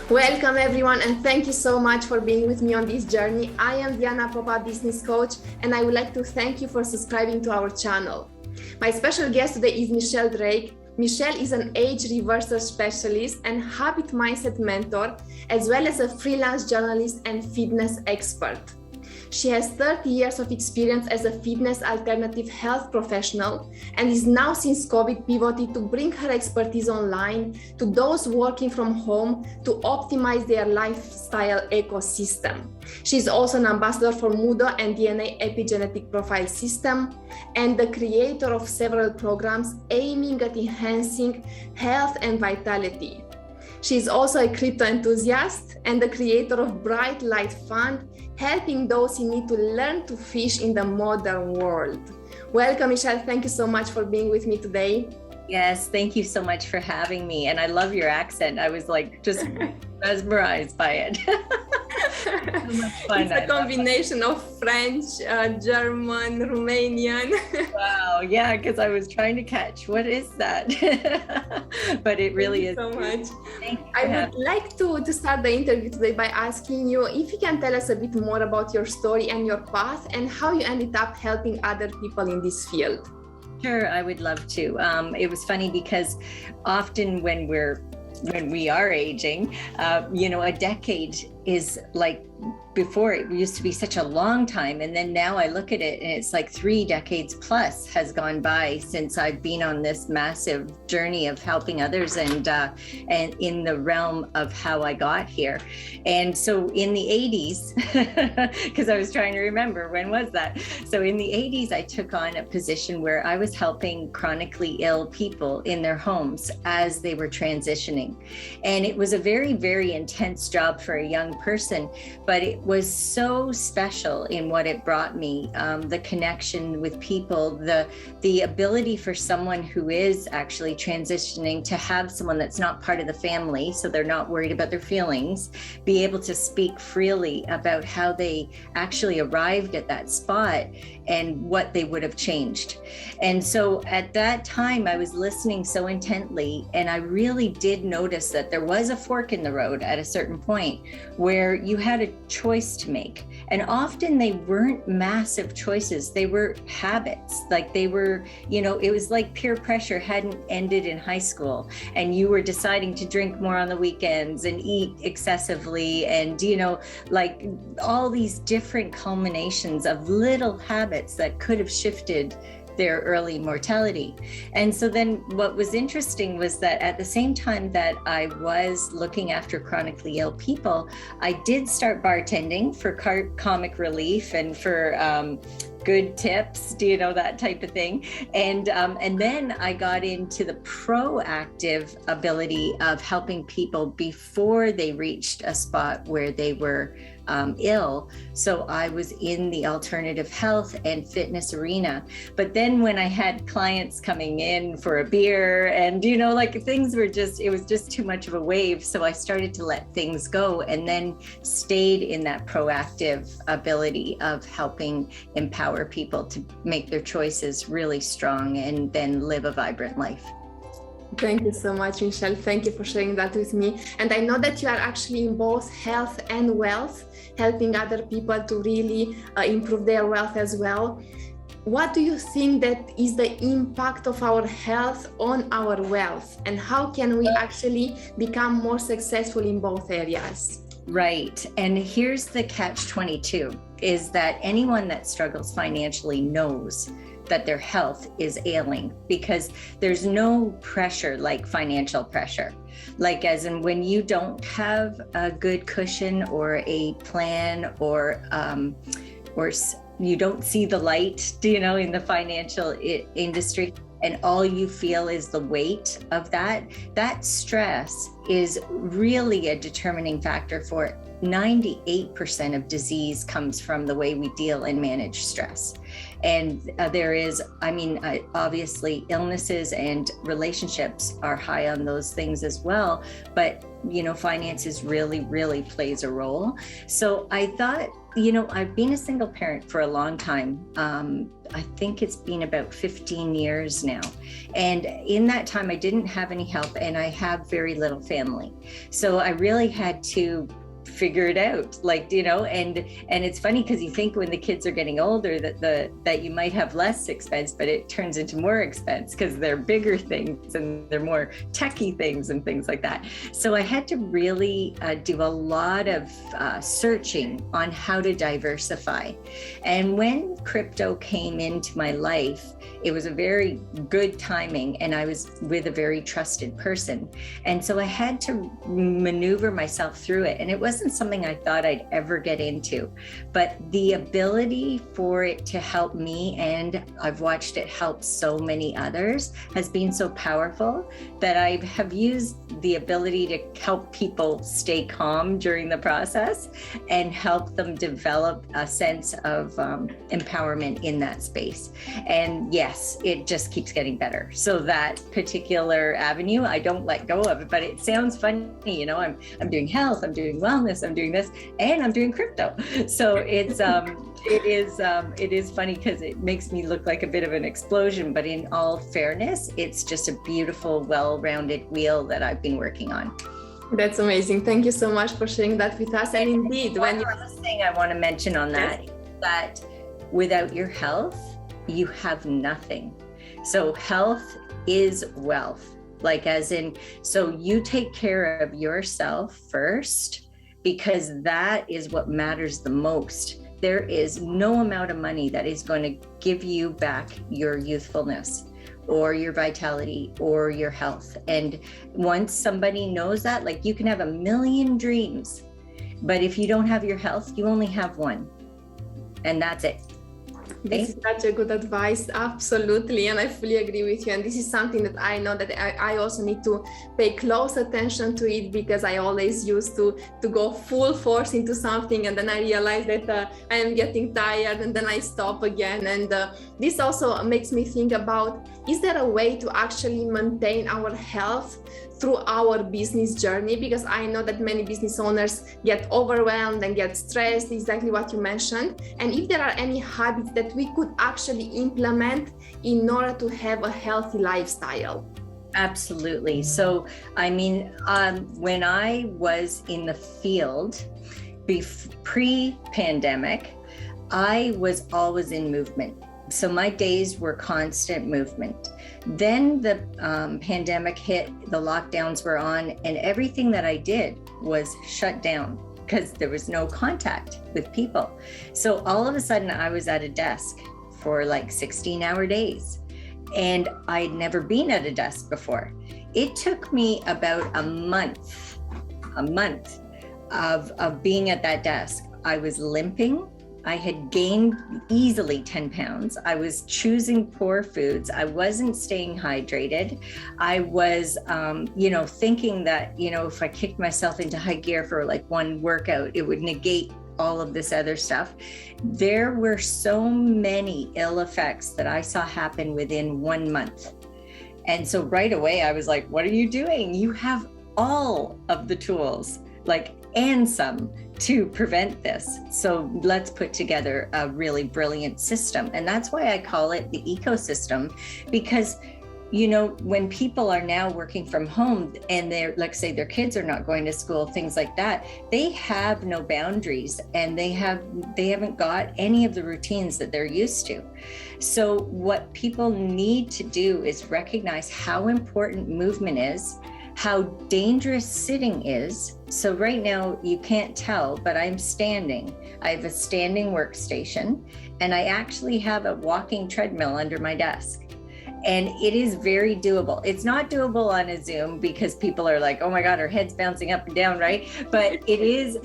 Welcome everyone, and thank you so much for being with me on this journey. I am Diana Popa, business coach, and I would like to thank you for subscribing to our channel. My special guest today is Michele Drake. Michele is an age reversal specialist and habit mindset mentor, as well as a freelance journalist and fitness expert. She has 30 years of experience as a fitness alternative health professional and is now since COVID pivoted to bring her expertise online to those working from home to optimize their lifestyle ecosystem. She is also an ambassador for MUHDO and DNA Epigenetic profile system and the creator of several programs aiming at enhancing health and vitality. She is also a crypto enthusiast and the creator of Bright Light Fund, helping those in need to learn to fish in the modern world. Welcome, Michele. Thank you so much for being with me today. Yes, thank you so much for having me. And I love your accent. I was like just mesmerized by it. So much fun. It's a combination of French, German, Romanian. Wow, yeah, because I was trying to catch what is that? But it really is. Thank you so much. I would like to start the interview today by asking you if you can tell us a bit more about your story and your path and how you ended up helping other people in this field. Sure, I would love to. It was funny because often when we are aging, a decade is like, before it used to be such a long time, and then now I look at it and it's like 3 decades plus has gone by since I've been on this massive journey of helping others and in the realm of how I got here. And so in the 80s, because I was trying to remember when was that. So in the 80s, I took on a position where I was helping chronically ill people in their homes as they were transitioning. And it was a very, very intense job for a young person, but it was so special in what it brought me, the connection with people, the ability for someone who is actually transitioning to have someone that's not part of the family, so they're not worried about their feelings, be able to speak freely about how they actually arrived at that spot and what they would have changed. And so at that time, I was listening so intently, and I really did notice that there was a fork in the road at a certain point where you had a choice to make. And often they weren't massive choices. They were habits. Like they were, it was like peer pressure hadn't ended in high school and you were deciding to drink more on the weekends and eat excessively and, like all these different culminations of little habits that could have shifted their early mortality. And so then what was interesting was that at the same time that I was looking after chronically ill people, I did start bartending for comic relief and for good tips, that type of thing. And then I got into the proactive ability of helping people before they reached a spot where they were ill. So I was in the alternative health and fitness arena. But then when I had clients coming in for a beer and, like things were it was just too much of a wave. So I started to let things go and then stayed in that proactive ability of helping empower people to make their choices really strong and then live a vibrant life. Thank you so much, Michele. Thank you for sharing that with me. And I know that you are actually in both health and wealth, helping other people to really improve their wealth as well. What do you think that is the impact of our health on our wealth? And how can we actually become more successful in both areas? Right. And here's the catch-22 is that anyone that struggles financially knows that their health is ailing because there's no pressure like financial pressure. Like as in when you don't have a good cushion or a plan or you don't see the light, in the financial industry, and all you feel is the weight of that stress is really a determining factor for it. 98% of disease comes from the way we deal and manage stress. And there is, I mean, obviously illnesses and relationships are high on those things as well, but you know, finances really plays a role. So I thought, you know, I've been a single parent for a long time. I think it's been about 15 years now. And in that time, I didn't have any help and I have very little family. So I really had to figure it out, like, you know, and it's funny because you think when the kids are getting older that you might have less expense, but it turns into more expense because they're bigger things and they're more techie things and things like that. So I had to really do a lot of searching on how to diversify. And when crypto came into my life, it was a very good timing and I was with a very trusted person. And so I had to maneuver myself through it. And it wasn't something I thought I'd ever get into, but the ability for it to help me, and I've watched it help so many others, has been so powerful that I have used the ability to help people stay calm during the process and help them develop a sense of empowerment in that space. And yes, it just keeps getting better. So that particular avenue, I don't let go of it, but it sounds funny, you know, I'm doing health, I'm doing wellness, I'm doing this, and I'm doing crypto. So it's it is funny because it makes me look like a bit of an explosion, but in all fairness, it's just a beautiful, well-rounded wheel that I've been working on. That's amazing. Thank you so much for sharing that with us. And indeed, one other thing I want to mention on that is that without your health, you have nothing. So health is wealth, like as in, so you take care of yourself first, because that is what matters the most. There is no amount of money that is going to give you back your youthfulness or your vitality or your health. And once somebody knows that, like, you can have a million dreams, but if you don't have your health, you only have one, and that's it. This is such a good advice, absolutely, and I fully agree with you. And this is something that I know that I also need to pay close attention to it, because I always used to go full force into something, and then I realize that I am getting tired, and then I stop again. And this also makes me think about, is there a way to actually maintain our health through our business journey? Because I know that many business owners get overwhelmed and get stressed, exactly what you mentioned. And if there are any habits that we could actually implement in order to have a healthy lifestyle. Absolutely. So, I mean, when I was in the field pre-pandemic, I was always in movement. So my days were constant movement. Then the pandemic hit, the lockdowns were on, and everything that I did was shut down because there was no contact with people. So all of a sudden I was at a desk for like 16-hour days, and I'd never been at a desk before. It took me about a month of being at that desk. I was limping. I had gained easily 10 pounds. I was choosing poor foods. I wasn't staying hydrated. I was, thinking that, if I kicked myself into high gear for like one workout, it would negate all of this other stuff. There were so many ill effects that I saw happen within 1 month. And so right away, I was like, what are you doing? You have all of the tools, and some, to prevent this. So let's put together a really brilliant system. And that's why I call it the ecosystem, because when people are now working from home and they're, let's say their kids are not going to school, things like that, they have no boundaries, and they haven't got any of the routines that they're used to. So what people need to do is recognize how important movement is, how dangerous sitting is. So right now you can't tell, but I'm standing. I have a standing workstation, and I actually have a walking treadmill under my desk. And it is very doable. It's not doable on a Zoom because people are like, oh my God, her head's bouncing up and down, right? But it is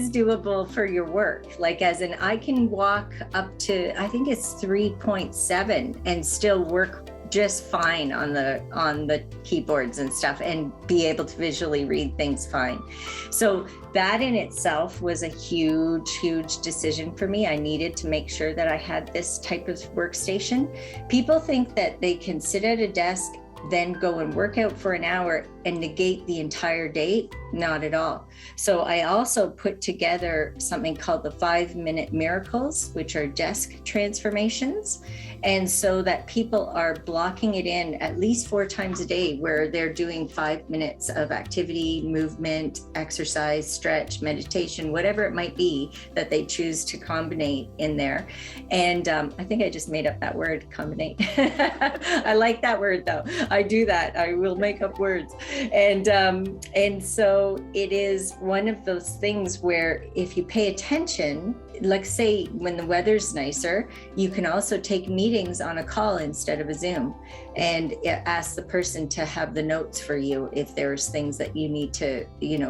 doable for your work. As in, I can walk up to, I think it's 3.7 and still work just fine on the keyboards and stuff, and be able to visually read things fine. So that in itself was a huge decision for me. I needed to make sure that I had this type of workstation. People think that they can sit at a desk, then go and work out for an hour and negate the entire day. Not at all. So I also put together something called the 5-minute miracles, which are desk transformations. And so that people are blocking it in at least 4 times a day, where they're doing 5 minutes of activity, movement, exercise, stretch, meditation, whatever it might be that they choose to combine in there. And I think I just made up that word, combine. I like that word though. I do that. I will make up words. And so it is one of those things where if you pay attention, like say when the weather's nicer, you can also take meetings on a call instead of a Zoom, and ask the person to have the notes for you if there's things that you need to,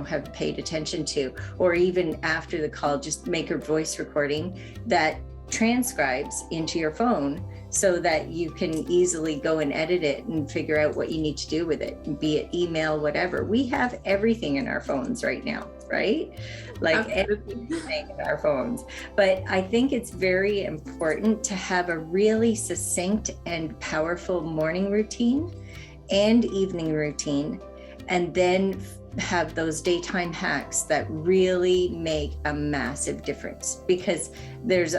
have paid attention to, or even after the call, just make a voice recording that transcribes into your phone so that you can easily go and edit it and figure out what you need to do with it, be it email, whatever. We have everything in our phones right now, right? Like everything in our phones. But I think it's very important to have a really succinct and powerful morning routine and evening routine, and then have those daytime hacks that really make a massive difference. Because there's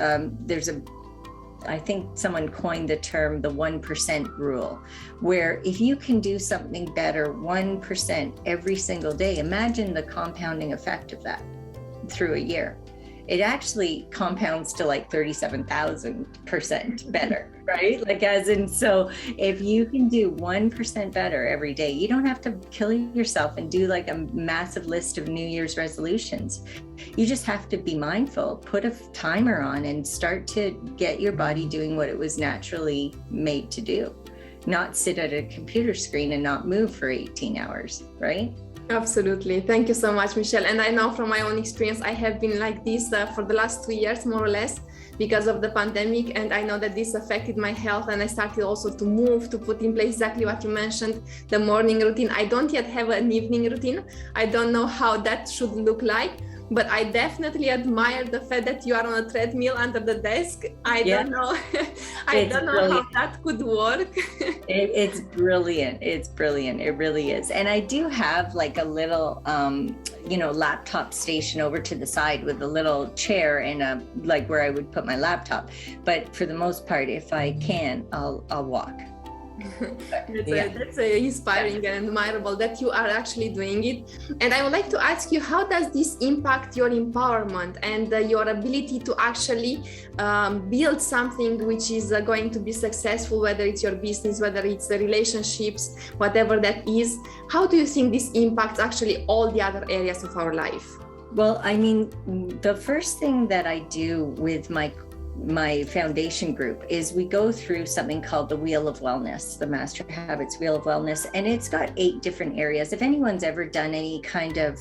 I think someone coined the term the 1% rule, where if you can do something better 1% every single day, imagine the compounding effect of that through a year. It actually compounds to like 37,000% better, right? Like as in, so if you can do 1% better every day, you don't have to kill yourself and do like a massive list of New Year's resolutions. You just have to be mindful, put a timer on, and start to get your body doing what it was naturally made to do. Not sit at a computer screen and not move for 18 hours, right? Absolutely. Thank you so much, Michelle. And I know from my own experience, I have been like this for the last 2 years, more or less, because of the pandemic. And I know that this affected my health. And I started also to move, to put in place exactly what you mentioned, the morning routine. I don't yet have an evening routine. I don't know how that should look like. But I definitely admire the fact that you are on a treadmill under the desk. I don't know. I don't know how that could work. It's brilliant. It's brilliant. It really is. And I do have like a little, laptop station over to the side with a little chair and like where I would put my laptop. But for the most part, if I can, I'll walk. That's inspiring and admirable that you are actually doing it. And I would like to ask you, how does this impact your empowerment and your ability to actually build something which is going to be successful, whether it's your business, whether it's the relationships, whatever that is? How do you think this impacts actually all the other areas of our life? Well, I mean, the first thing that I do with my foundation group is we go through something called the Wheel of Wellness, the Master Habits Wheel of Wellness, and it's got 8 different areas. If anyone's ever done any kind of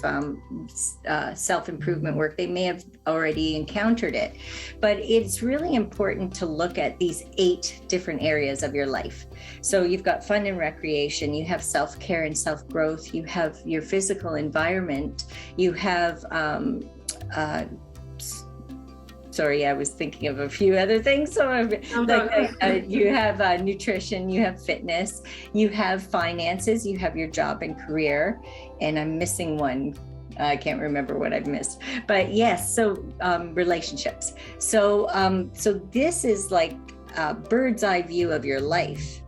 self-improvement work, they may have already encountered it, but it's really important to look at these 8 different areas of your life. So you've got fun and recreation, you have self-care and self-growth, you have your physical environment, you have sorry, I was thinking of a few other things. So you have nutrition, you have fitness, you have finances, you have your job and career, and I'm missing one. I can't remember what I've missed, but yes. So relationships. So this is like a bird's eye view of your life.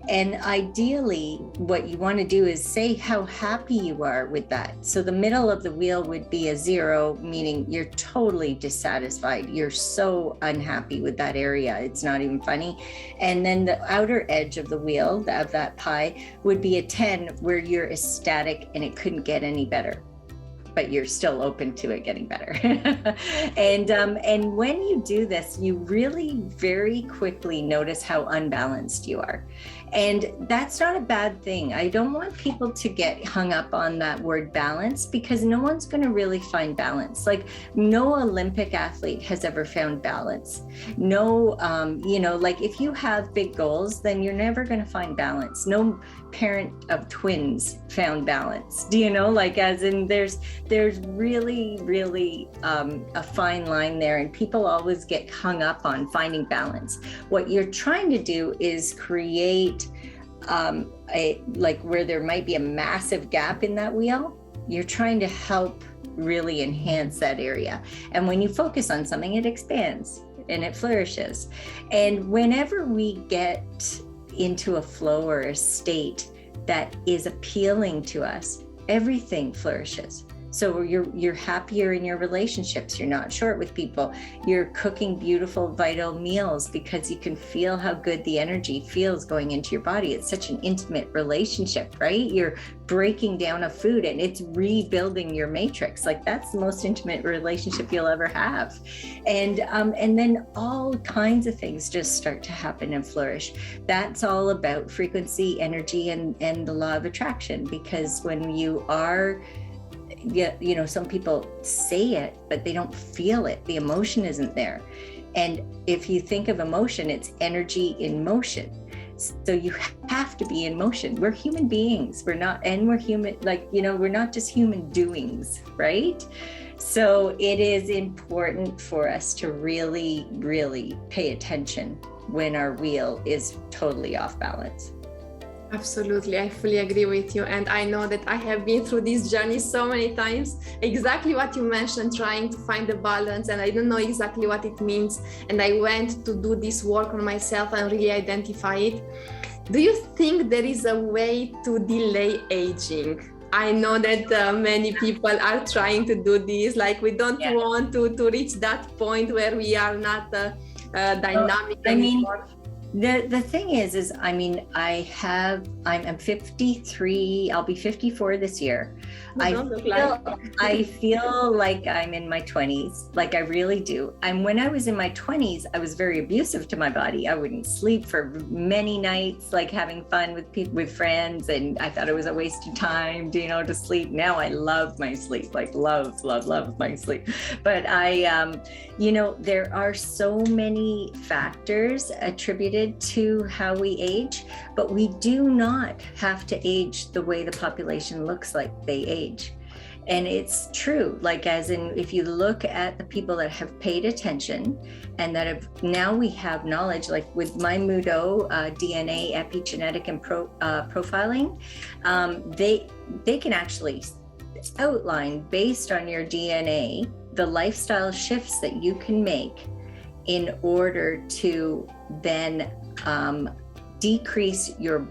And ideally, what you want to do is say how happy you are with that. So the middle of the wheel would be a 0, meaning you're totally dissatisfied. You're so unhappy with that area. It's not even funny. And then the outer edge of the wheel, of that pie, would be a 10, where you're ecstatic and it couldn't get any better, but you're still open to it getting better. And when you do this, you really very quickly notice how unbalanced you are. And that's not a bad thing. I don't want people to get hung up on that word balance, because no one's going to really find balance. Like, no Olympic athlete has ever found balance. No, like if you have big goals, then you're never going to find balance. No parent of twins found balance. Do you know, like, as in there's really, really a fine line there, and people always get hung up on finding balance. What you're trying to do is create where there might be a massive gap in that wheel. You're trying to help really enhance that area. And when you focus on something, it expands and it flourishes. And whenever we get into a flow or a state that is appealing to us, everything flourishes. So you're happier in your relationships. You're not short with people. You're cooking beautiful, vital meals because you can feel how good the energy feels going into your body. It's such an intimate relationship, right? You're breaking down a food and it's rebuilding your matrix. Like, that's the most intimate relationship you'll ever have. And then all kinds of things just start to happen and flourish. That's all about frequency, energy, and the law of attraction. Because when you are, some people say it, but they don't feel it. The emotion isn't there. And if you think of emotion, it's energy in motion. So you have to be in motion. We're human beings. We're human, we're not just human doings, right? So it is important for us to really, really pay attention when our wheel is totally off balance. Absolutely, I fully agree with you. And I know that I have been through this journey so many times, exactly what you mentioned, trying to find the balance, and I don't know exactly what it means. And I went to do this work on myself and really identify it. Do you think there is a way to delay aging? I know that many people are trying to do this, like we don't want to reach that point where we are not dynamic anymore. The thing is I'm 53, I'll be 54 this year. I feel like I'm in my 20s, like I really do. And when I was in my 20s, I was very abusive to my body. I wouldn't sleep for many nights, like having fun with friends, and I thought it was a waste of time, to sleep. Now I love my sleep, like love my sleep. But there are so many factors attributed to how we age, but we do not have to age the way the population looks like they age. And it's true, like, as in, if you look at the people that have paid attention and that have, now we have knowledge, like with my MUHDO, DNA, epigenetic, and profiling, they can actually outline, based on your DNA, the lifestyle shifts that you can make in order to then decrease your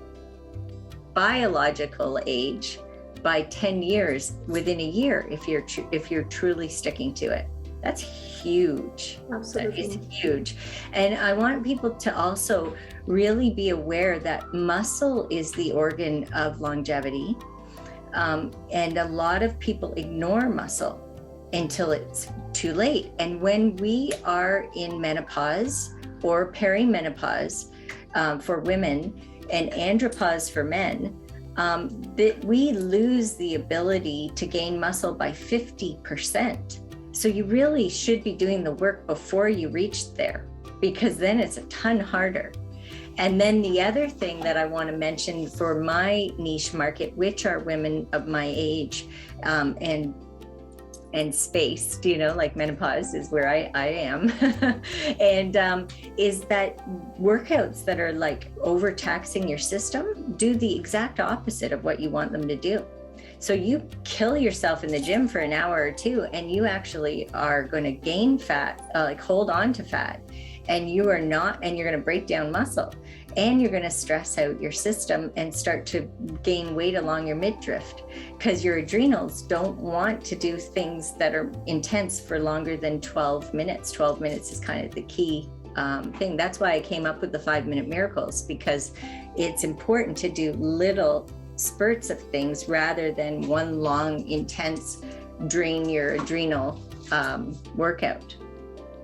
biological age by 10 years within a year if you're truly sticking to it. That's huge. Absolutely. That is huge. And I want people to also really be aware that muscle is the organ of longevity. And a lot of people ignore muscle until it's too late. And when we are in menopause or perimenopause for women and andropause for men, that we lose the ability to gain muscle by 50%. So you really should be doing the work before you reach there, because then it's a ton harder. And then the other thing that I want to mention for my niche market, which are women of my age and space, like menopause is where I am. And is that workouts that are like overtaxing your system do the exact opposite of what you want them to do. So you kill yourself in the gym for an hour or two, and you actually are going to gain fat, like hold on to fat, and you're going to break down muscle, and you're going to stress out your system and start to gain weight along your midriff, because your adrenals don't want to do things that are intense for longer than 12 minutes. 12 minutes is kind of the key thing. That's why I came up with the 5-minute miracles, because it's important to do little spurts of things rather than one long, intense, drain your adrenal workout.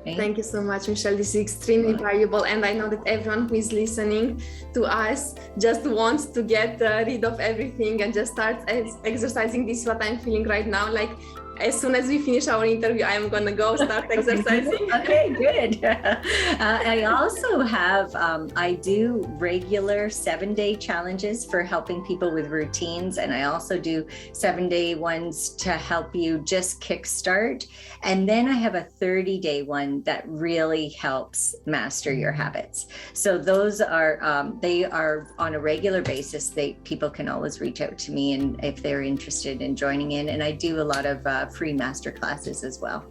Right? Thank you so much, Michelle. This is extremely valuable. And I know that everyone who is listening to us just wants to get rid of everything and just start exercising. This is what I'm feeling right now. Like, as soon as we finish our interview, I'm going to go start exercising. Okay, good. I also have, I do regular 7-day challenges for helping people with routines. And I also do 7-day ones to help you just kickstart. And then I have a 30-day one that really helps master your habits. So those are, they are on a regular basis. People can always reach out to me and if they're interested in joining in. And I do a lot of free master classes as well.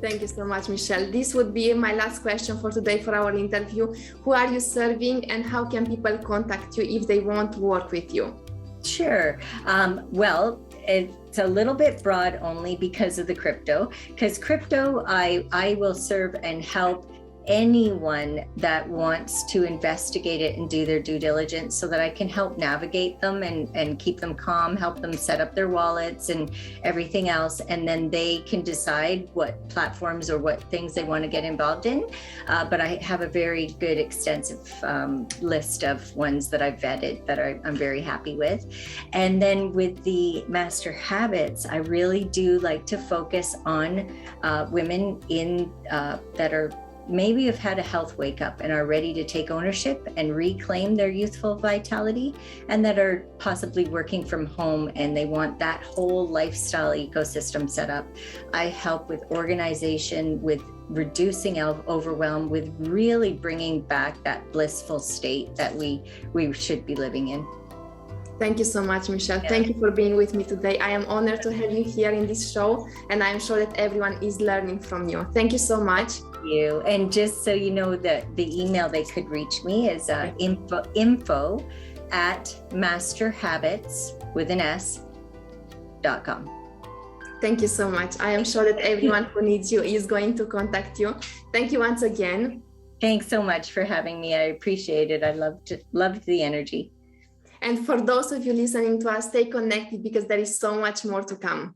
Thank you so much, Michelle. This would be my last question for today for our interview. Who are you serving and how can people contact you if they want to work with you? Sure. Well, it's a little bit broad only because of the crypto. Because crypto, I will serve and help anyone that wants to investigate it and do their due diligence so that I can help navigate them and keep them calm, help them set up their wallets and everything else. And then they can decide what platforms or what things they want to get involved in. But I have a very good extensive list of ones that I've vetted that I'm very happy with. And then with the master habits, I really do like to focus on women that are maybe have had a health wake up and are ready to take ownership and reclaim their youthful vitality, and that are possibly working from home and they want that whole lifestyle ecosystem set up. I help with organization, with reducing overwhelm, with really bringing back that blissful state that we should be living in. Thank you so much, Michelle. Thank you for being with me today. I am honored to have you here in this show, and I'm sure that everyone is learning from you. Thank you so much. You. And just so you know, that the email they could reach me is info@masterhabits.com. Thank you so much. I am sure that everyone who needs you is going to contact you. Thank you once again. Thanks so much for having me. I appreciate it. I loved the energy. And for those of you listening to us, stay connected because there is so much more to come.